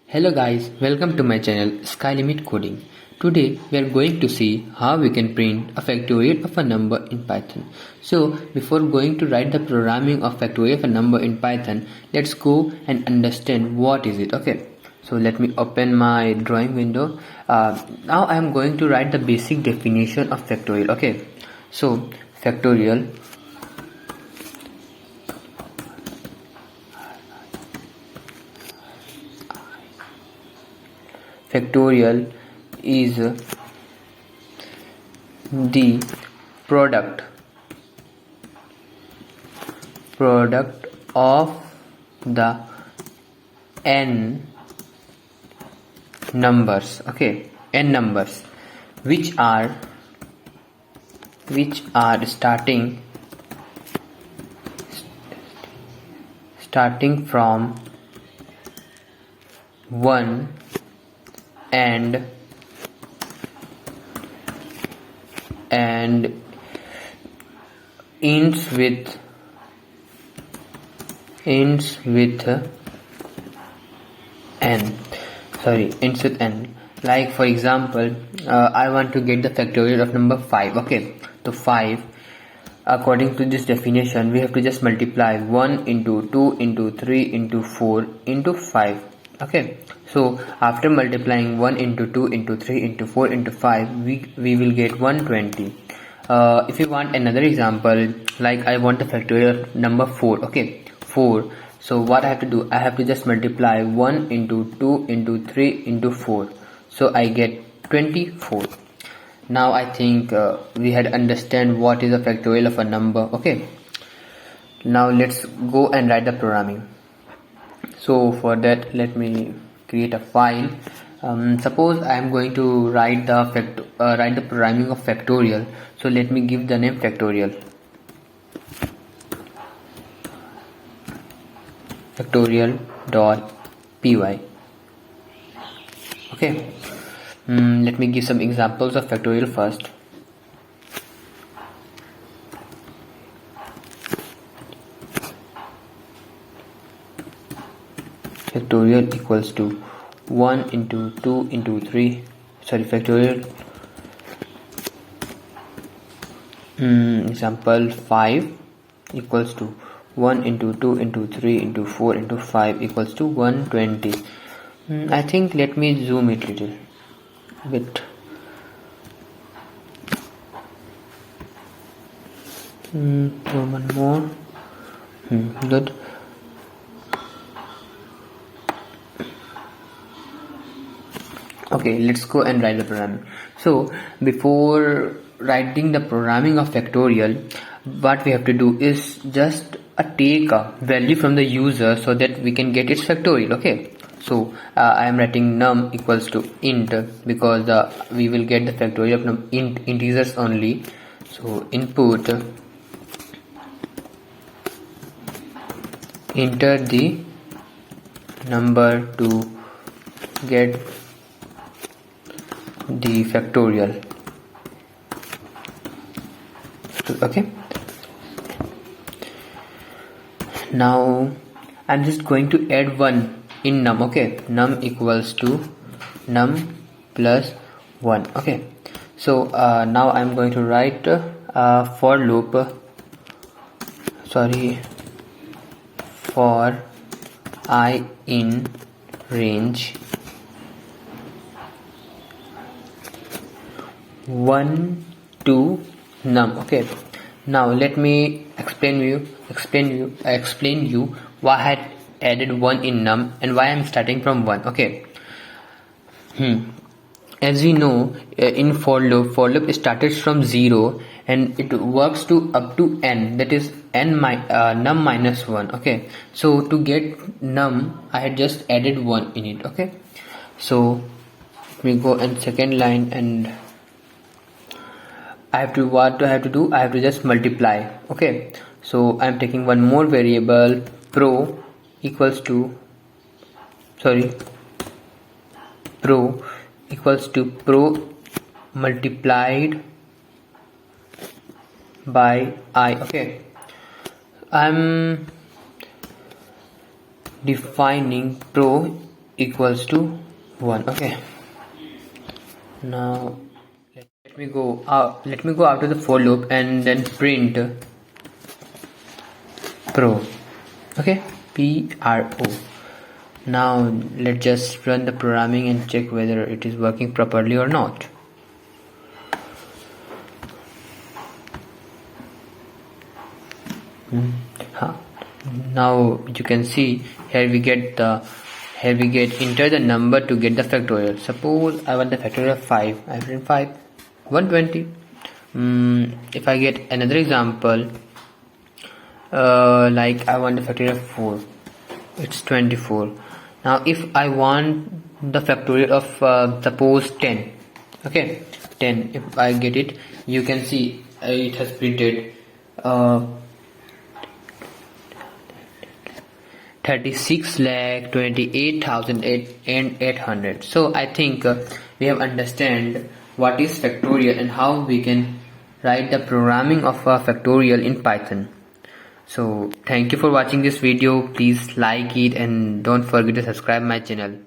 Hello guys, welcome to my channel Sky Limit Coding. Today we are going to see how we can print a factorial of a number in Python. So before going to write the programming of factorial of a number in Python, let's go and understand what is it. Okay, so let me open my drawing window. Now I am going to write the basic definition of factorial. Okay, so factorial is the product of the n numbers, okay, n numbers which are starting from 1 and ends with n. Like for example, I want to get the factorial of number 5. Okay, so 5, according to this definition, we have to just multiply 1 into 2 into 3 into 4 into 5. Okay, so after multiplying 1 into 2 into 3 into 4 into 5, we will get 120. If you want another example, like I want the factorial of number 4. Okay, 4. So what I have to do, I have to just multiply 1 into 2 into 3 into 4. So I get 24. Now I think we had understand what is a factorial of a number. Okay, now let's go and write the programming. So for that, let me create a file. Suppose I am going to write the programming of factorial. So let me give the name factorial .py. Okay, let me give some examples of factorial first. Factorial equals to 1 into 2 into 3, factorial example 5 equals to 1 into 2 into 3 into 4 into 5 equals to 120. I think let me zoom it little bit. One more. Good. Okay, let's go and write the programming. So before writing the programming of factorial, what we have to do is just take a value from the user so that we can get its factorial. Okay, so I am writing num equals to int because we will get the factorial of integers only. So input, enter the number to get the factorial. Okay, now I'm just going to add 1 in num. Okay, num equals to num plus 1. Okay, so now I'm going to write for loop, for I in range 1 to num. Okay, now let me explain you why I had added 1 in num and why I'm starting from 1. Okay, as we know, in for loop started from 0 and it works to up to n, that is num minus 1. Okay, so to get num I had just added 1 in it. Okay, so we go and second line, and I have to just multiply. Okay, so I'm taking one more variable, pro equals to pro multiplied by I. Okay, I'm defining pro equals to 1. Okay, now let me go out of the for loop and then print pro. Okay, pro. Now let's just run the programming and check whether it is working properly or not. Now you can see here we get enter the number to get the factorial. Suppose I want the factorial of 5. I print 5, 120. If I get another example, like I want the factorial of 4, it's 24. Now if I want the factorial of suppose 10, okay, 10, if I get it, you can see it has printed 36,28,800. So I think we have understand what is factorial and how we can write the programming of a factorial in Python. So thank you for watching this video. Please like it and don't forget to subscribe my channel.